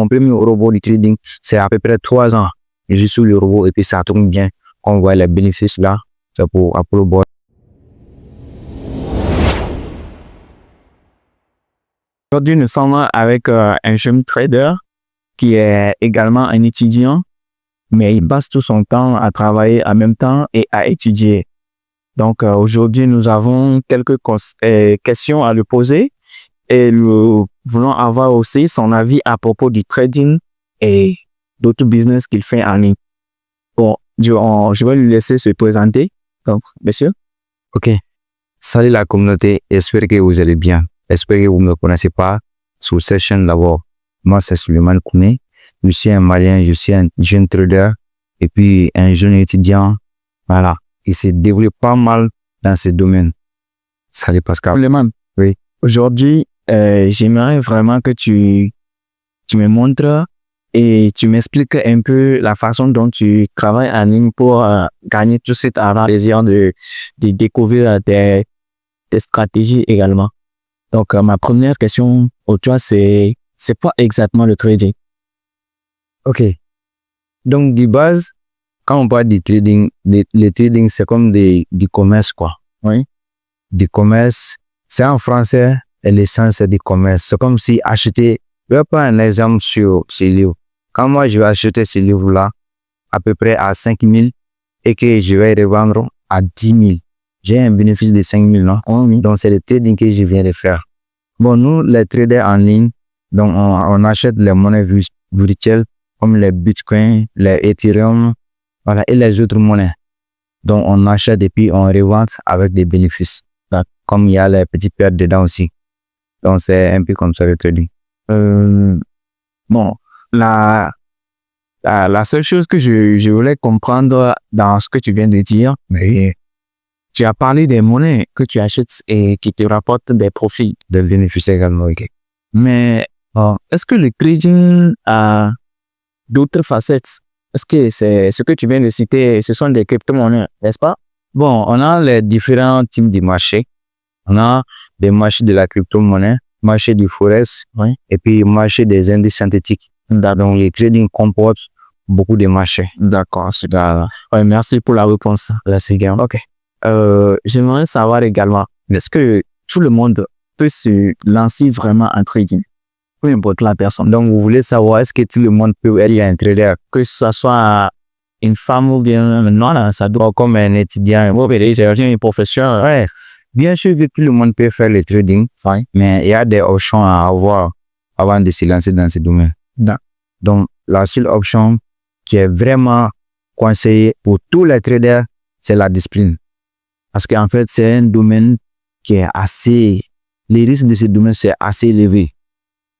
Mon premier robot de trading, c'est à peu près 3 ans. Je suis sur le robot et puis ça tourne bien. On voit les bénéfices là. C'est pour Apollo Board. Aujourd'hui, nous sommes avec un jeune trader qui est également un étudiant, mais il passe tout son temps à travailler en même temps et à étudier. Donc, aujourd'hui, nous avons quelques questions à lui poser et nous voulons avoir aussi son avis à propos du trading et d'autres business qu'il fait en ligne. Bon, je vais lui laisser se présenter. Donc, monsieur. Ok. Salut la communauté, j'espère que vous allez bien. J'espère que vous ne me connaissez pas sur cette chaîne d'abord. Moi, c'est Suleiman Kouné. Je suis un Malien, je suis un jeune trader et puis un jeune étudiant. Voilà. Il s'est développé pas mal dans ce domaine. Salut Pascal. Suleiman. Oui. Aujourd'hui, j'aimerais vraiment que tu me montres et tu m'expliques un peu la façon dont tu travailles en ligne pour gagner tout cet argent, plaisir de découvrir tes stratégies également. Donc, ma première question au toi, c'est quoi exactement le trading? Ok. Donc, de base, quand on parle de trading, le trading, c'est comme du commerce, quoi. Oui. Du commerce, c'est en français, et l'essence, c'est du commerce. C'est comme si acheter, je vais prendre un exemple sur ce livre. Quand moi, je vais acheter ce livre-là, à peu près à 5 000, et que je vais revendre à 10 000, j'ai un bénéfice de 5 000, non? Oui. Donc, c'est le trading que je viens de faire. Bon, nous, les traders en ligne, donc on achète les monnaies virtuelles comme les bitcoins, les Ethereum, voilà, et les autres monnaies. Donc, on achète et puis on revend avec des bénéfices. Donc, comme il y a les petites pertes dedans aussi. Donc, c'est un peu comme ça le trading. Bon, la seule chose que je voulais comprendre dans ce que tu viens de dire, mais tu as parlé des monnaies que tu achètes et qui te rapportent des profits. Des bénéfices également, ok. Mais est-ce que le trading a d'autres facettes? Est-ce que c'est ce que tu viens de citer, ce sont des crypto-monnaies, n'est-ce pas? Bon, on a les différents types de marchés. On a des marchés de la crypto-monnaie, marché du forex, Oui. et puis marché des indices synthétiques. Donc, le trading comporte beaucoup de marchés. D'accord, super. Ouais, merci pour la réponse. Là, c'est bien. Ok. J'aimerais savoir également, est-ce que tout le monde peut se lancer vraiment en trading? Peu importe la personne. Donc, vous voulez savoir est-ce que tout le monde peut être un trader? Que ce soit une femme ou bien non, ça doit Comme un étudiant, une profession. ouais. Bien sûr que tout le monde peut faire le trading, Oui. mais il y a des options à avoir avant de se lancer dans ce domaine. Donc, la seule option qui est vraiment conseillée pour tous les traders, c'est la discipline. Parce qu'en fait, c'est un domaine qui est assez... Les risques de ce domaine, c'est assez élevé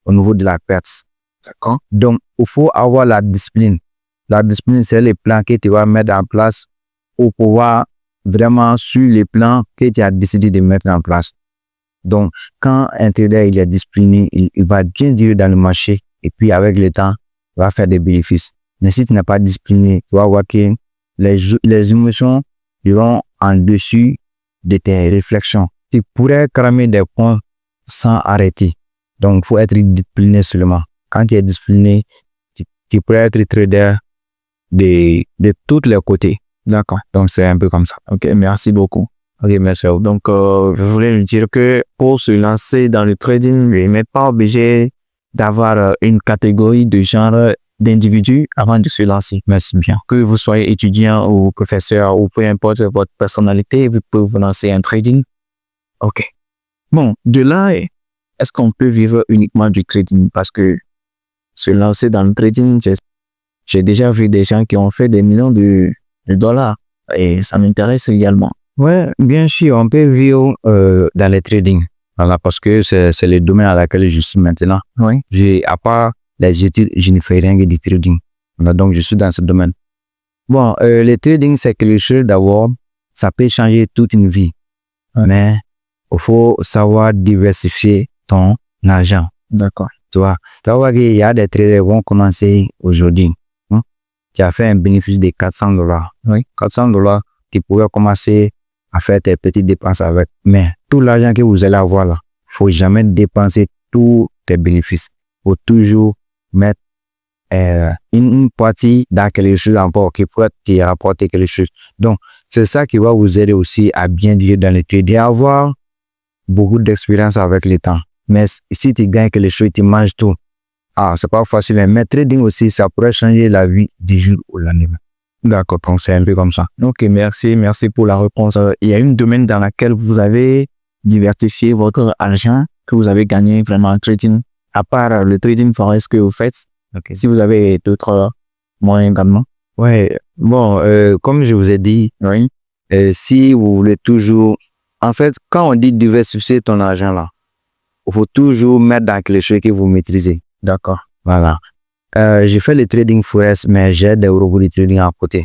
au niveau de la perte. D'accord. Donc, il faut avoir la discipline. La discipline, c'est le plan que tu vas mettre en place pour pouvoir vraiment suivre les plans que tu as décidé de mettre en place. Donc, quand un trader il est discipliné, il va bien durer dans le marché et puis avec le temps, il va faire des bénéfices. Mais si tu n'es pas discipliné, tu vas voir que les émotions iront en dessus de tes réflexions. Tu pourrais cramer des points sans arrêter. Donc, il faut être discipliné seulement. Quand tu es discipliné, tu pourrais être trader de tous les côtés. D'accord. Donc, c'est un peu comme ça. Ok, merci beaucoup. Ok, merci. Donc, je voulais lui dire que pour se lancer dans le trading, il n'est pas obligé d'avoir une catégorie de genre d'individu avant de se lancer. Merci bien. Que vous soyez étudiant ou professeur ou peu importe votre personnalité, vous pouvez vous lancer en trading. Ok. Bon, de là, est-ce qu'on peut vivre uniquement du trading? Parce que se lancer dans le trading, j'ai déjà vu des gens qui ont fait des millions de dollars et ça m'intéresse également. Ouais, bien sûr, on peut vivre dans le trading. Voilà, parce que c'est le domaine dans lequel je suis maintenant. Oui. À part les études, je ne fais rien que du trading. Voilà, donc, je suis dans ce domaine. Bon, le trading, c'est quelque chose d'abord, ça peut changer toute une vie. Ouais. Mais il faut savoir diversifier ton argent. D'accord. Tu vois qu'il y a des traders qui vont commencer aujourd'hui. Tu as fait un bénéfice de $400. Oui. $400, tu pourrais commencer à faire tes petites dépenses avec. Mais tout l'argent que vous allez avoir là, il ne faut jamais dépenser tous tes bénéfices. Il faut toujours mettre une partie dans quelque chose encore qui rapporte quelque chose. Donc, c'est ça qui va vous aider aussi à bien diriger dans le trading et avoir beaucoup d'expérience avec le temps. Mais si tu gagnes quelque chose, tu manges tout. C'est pas facile. Hein. Mais trading aussi, ça pourrait changer la vie du jour au lendemain. D'accord, Donc, c'est un peu comme ça. Ok, merci pour la réponse. Il y a un domaine dans lequel vous avez diversifié votre argent que vous avez gagné vraiment en trading, à part le trading forex que vous faites. Okay. Si vous avez d'autres moyens également. Ouais, bon, comme je vous ai dit, oui. Si vous voulez toujours, en fait, quand on dit diversifier ton argent là, il faut toujours mettre dans quelque chose que vous maîtrisez. D'accord. Voilà. J'ai fait le trading forex, mais j'ai des robots de trading à côté.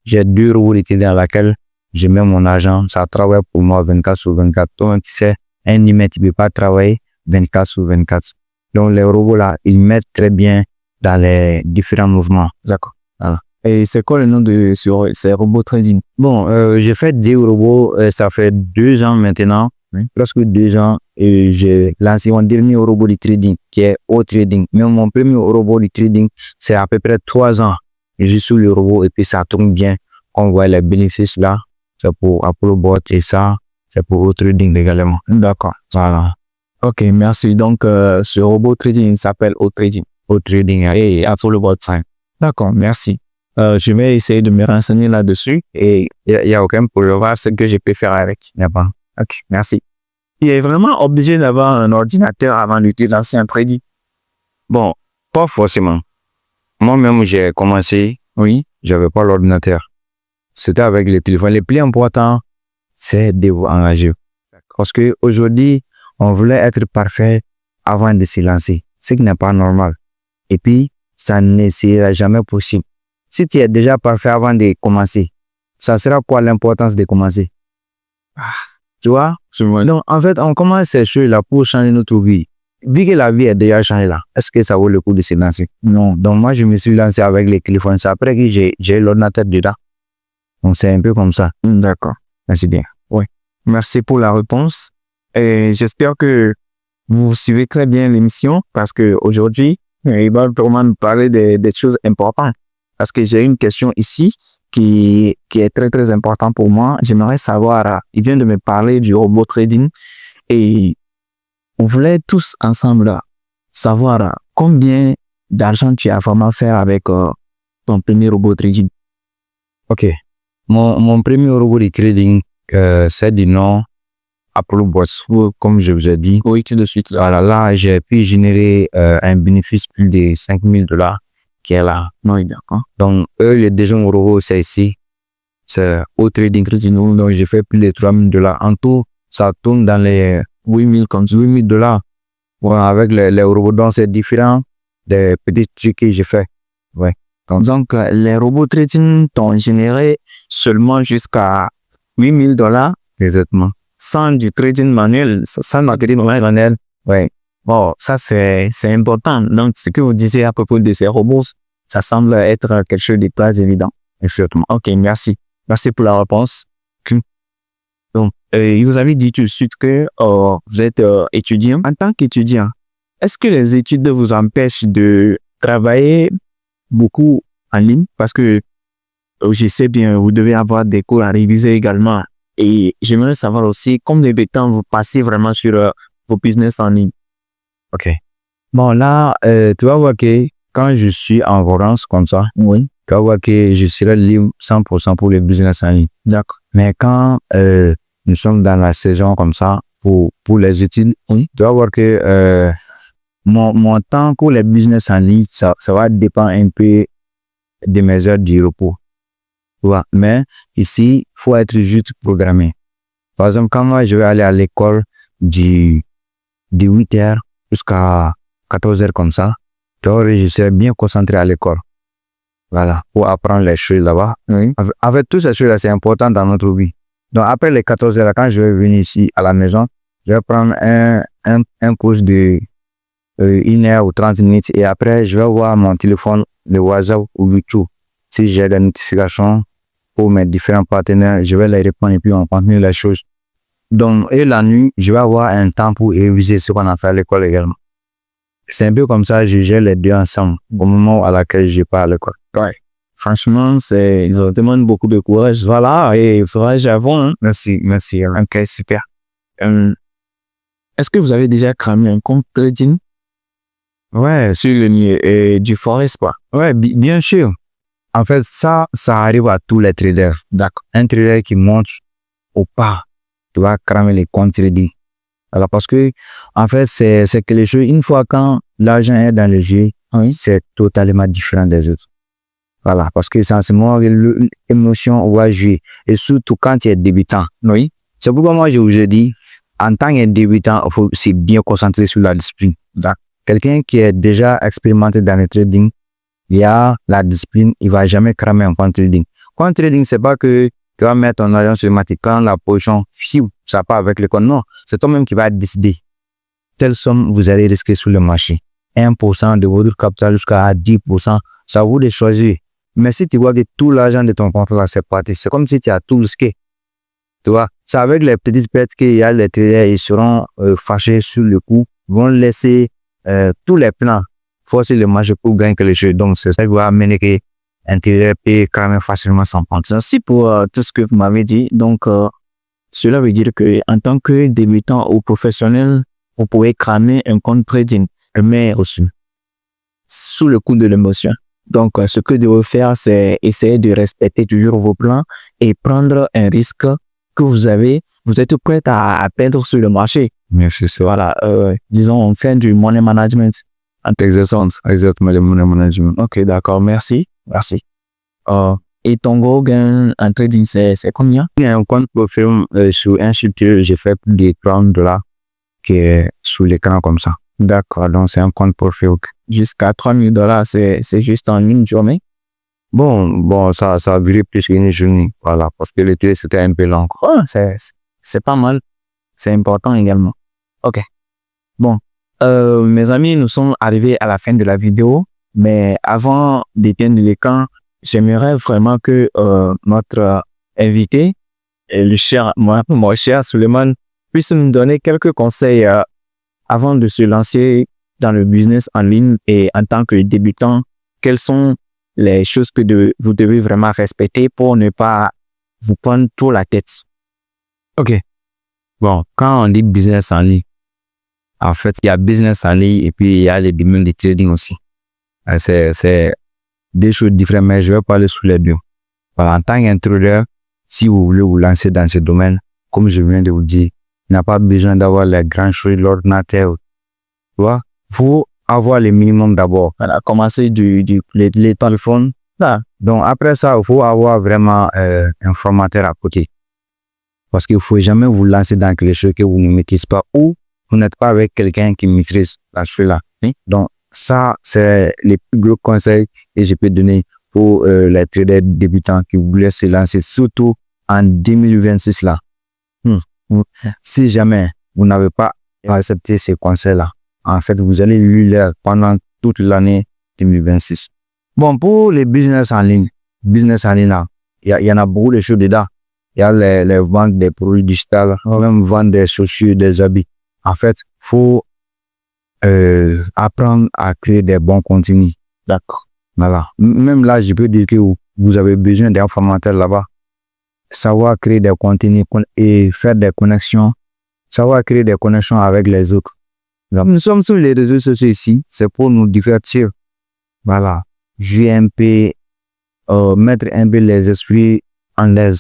J'ai 2 robots de trading dans lesquels je mets mon argent. Ça travaille pour moi 24 sur 24. Donc, tu sais, un humain, tu ne peux pas travailler 24 sur 24. Donc, les robots là, ils mettent très bien dans les différents mouvements. D'accord. Voilà. Et c'est quoi le nom de ces robots trading? Bon, j'ai fait des robots, ça fait 2 ans maintenant, presque 2 ans, et j'ai lancé mon dernier robot de trading qui est au trading. Mais mon premier robot de trading, c'est à peu près 3 ans. Je suis sur le robot et puis ça tourne bien. On voit les bénéfices là, c'est pour Apollo Bot et ça, c'est pour au trading également. D'accord. Voilà. Ok, merci. Donc, ce robot trading s'appelle au trading. Au trading et Apollo Bot 5. D'accord, merci. Je vais essayer de me renseigner là-dessus et il y a aucun pour voir ce que je peux faire avec. Il n'y a pas. Ok, merci. Il est vraiment obligé d'avoir un ordinateur avant de lancer un trading? Bon, pas forcément. Moi-même, j'ai commencé, j'avais pas l'ordinateur. C'était avec le téléphone. Le plus important, c'est de vous engager. Parce qu'aujourd'hui, on voulait être parfait avant de se lancer, ce qui n'est pas normal. Et puis, ça ne sera jamais possible. Si tu es déjà parfait avant de commencer, ça sera quoi l'importance de commencer? Tu vois? Donc, en fait, on commence ces choses-là pour changer notre vie. Vu que la vie est déjà changée là, est-ce que ça vaut le coup de se lancer? Non. Donc, moi, je me suis lancé avec les téléphones. C'est après que j'ai l'ordinateur dedans. Donc, c'est un peu comme ça. D'accord. Merci bien. Oui. Merci pour la réponse. Et j'espère que vous suivez très bien l'émission parce qu'aujourd'hui, il va vraiment nous parler des choses importantes. Parce que j'ai une question ici qui est très, très importante pour moi. J'aimerais savoir, il vient de me parler du robot trading et on voulait tous ensemble savoir combien d'argent tu as vraiment fait avec ton premier robot trading. Ok. Mon premier robot de trading, c'est du nom Apollo Bots, comme je vous ai dit. Oui, tout de suite. Voilà, là, j'ai pu générer un bénéfice plus de $5,000 qui est là. Oui, d'accord. Donc, le deuxième robot, c'est ici. C'est au trading. Donc, j'ai fait plus de $3,000. En tout, ça tourne dans les $8,000. Ouais, avec les robots. Donc, c'est différent des petits trucs que j'ai fait. Ouais. Donc, les robots trading t'ont généré seulement jusqu'à $8,000. Exactement. Sans du trading manuel, sans le trading manuel. Ouais. Bon, ça, c'est important. Donc, ce que vous disiez à propos de ces robots, ça semble être quelque chose de très évident. Exactement. Ok, merci. Merci pour la réponse. Donc, vous avez dit tout de suite que vous êtes étudiant. En tant qu'étudiant, est-ce que les études vous empêchent de travailler beaucoup en ligne? Parce que je sais bien, vous devez avoir des cours à réviser également. Et j'aimerais savoir aussi combien de temps vous passez vraiment sur vos business en ligne. Ok. Bon, là, tu vas voir que quand je suis en vacances comme ça, oui, tu vas voir que je serai libre 100% pour le business en ligne. D'accord. Mais quand nous sommes dans la saison comme ça, pour les études, oui, tu vas voir que mon temps pour les business en ligne, ça va dépendre un peu de mes heures de repos. Ouais. Mais ici, il faut être juste programmé. Par exemple, quand moi, je vais aller à l'école de 8h jusqu'à 14h comme ça, je serai bien concentré à l'école. Voilà, pour apprendre les choses là-bas. oui. Avec toutes ces choses-là, c'est important dans notre vie. Donc, après les 14h, quand je vais venir ici à la maison, je vais prendre un cours de 1h ou 30 minutes et après, je vais voir mon téléphone, le WhatsApp ou YouTube. Si j'ai des notifications pour mes différents partenaires, je vais les répondre et puis on continue les choses. Donc, et la nuit, je vais avoir un temps pour réviser ce qu'on a fait à l'école également. c'est un peu comme ça, je gère les deux ensemble au moment à laquelle je parle, quoi. Ouais. Franchement, ça demande beaucoup de courage. Voilà, et courage avant, hein. Merci, merci. Ok, super. Est-ce que vous avez déjà cramé un compte trading Ouais, sur le milieu du forex, quoi? ouais, bien sûr. En fait, ça arrive à tous les traders. D'accord. Un trader qui monte au pas, tu vas cramer les comptes trading. Alors, parce que, en fait, c'est que les jeux, une fois quand l'argent est dans le jeu, Oui. c'est totalement différent des autres. Voilà, parce que c'est en ce moment que l'émotion va jouer. Et surtout quand tu es débutant. Oui. C'est pourquoi moi, je vous ai dit, en tant que débutant, il faut se bien concentrer sur la discipline. D'accord. Quelqu'un qui est déjà expérimenté dans le trading, il y a la discipline, il ne va jamais cramer un compte trading. Compte trading, c'est pas que tu vas mettre ton argent sur matic quand la position, ça part avec le compte. Non, c'est toi-même qui vas décider telle somme vous allez risquer sur le marché. 1% de votre capital jusqu'à 10%, c'est à vous de choisir. Mais si tu vois que tout l'argent de ton compte là, c'est parti, c'est comme si tu as tout risqué. Tu vois, c'est avec les petites pertes qu'il y a les traders, ils seront fâchés sur le coup, vont laisser tous les plans forcer le marché pour gagner quelque chose. Donc, c'est ça qui va amener qu'un trader peut quand même facilement s'en prendre. Merci pour tout ce que vous m'avez dit. Donc, cela veut dire que en tant que débutant ou professionnel, vous pouvez cramer un compte trading, mais aussi sous le coup de l'émotion. Donc, ce que vous devez faire, c'est essayer de respecter toujours vos plans et prendre un risque que vous êtes prêt à perdre sur le marché. Merci, c'est Voilà, disons, on fait du money management. exactement le money management. Ok, d'accord, merci. Et ton gros gain en trading, c'est combien? Il y a un compte profil sur un site, j'ai fait plus de $30 qui est sous l'écran comme ça. D'accord, Donc, c'est un compte profil. jusqu'à $3,000, c'est juste en une journée? Bon, ça a duré plus qu'une journée. Voilà, parce que le trade, c'était un peu long. Oh, c'est pas mal. C'est important également. Ok. Bon, mes amis, nous sommes arrivés à la fin de la vidéo, mais avant d'éteindre l'écran, j'aimerais vraiment que notre invité, mon cher Suleiman, puisse nous donner quelques conseils avant de se lancer dans le business en ligne et en tant que débutant. Quelles sont les choses que vous devez vraiment respecter pour ne pas vous prendre trop la tête? Ok. Bon, quand on dit business en ligne, en fait, il y a business en ligne et puis il y a les domaines de trading aussi. C'est deux choses différentes, mais je vais parler sur les deux. Voilà, en tant qu'introducteur, si vous voulez vous lancer dans ce domaine, comme je viens de vous dire, il n'y a pas besoin d'avoir les grandes choses, l'ordinateur. Tu vois, il faut avoir le minimum d'abord. Voilà, commencer les téléphones. Là. Donc après ça, il faut avoir vraiment un formateur à côté. Parce qu'il ne faut jamais vous lancer dans quelque chose que vous ne maîtrisez pas ou vous n'êtes pas avec quelqu'un qui maîtrise la chose-là. Donc ça, c'est les plus gros conseils que je peux donner pour les traders débutants qui voulaient se lancer, surtout en 2026 là. Si jamais vous n'avez pas accepté ces conseils-là, en fait, vous allez lire pendant toute l'année 2026. Bon, pour les business en ligne là, il y en a beaucoup de choses dedans. Il y a les ventes des produits digitales, même vendre des chaussures, des habits. En fait, il faut apprendre à créer des bons contenus. D'accord. Voilà. Même là, je peux dire que vous avez besoin d'un formateur là-bas. Savoir créer des contenus et faire des connexions. Savoir créer des connexions avec les autres. Donc, nous sommes sur les réseaux sociaux ici. C'est pour nous divertir. Voilà. Jouer un peu, mettre un peu les esprits en l'aise.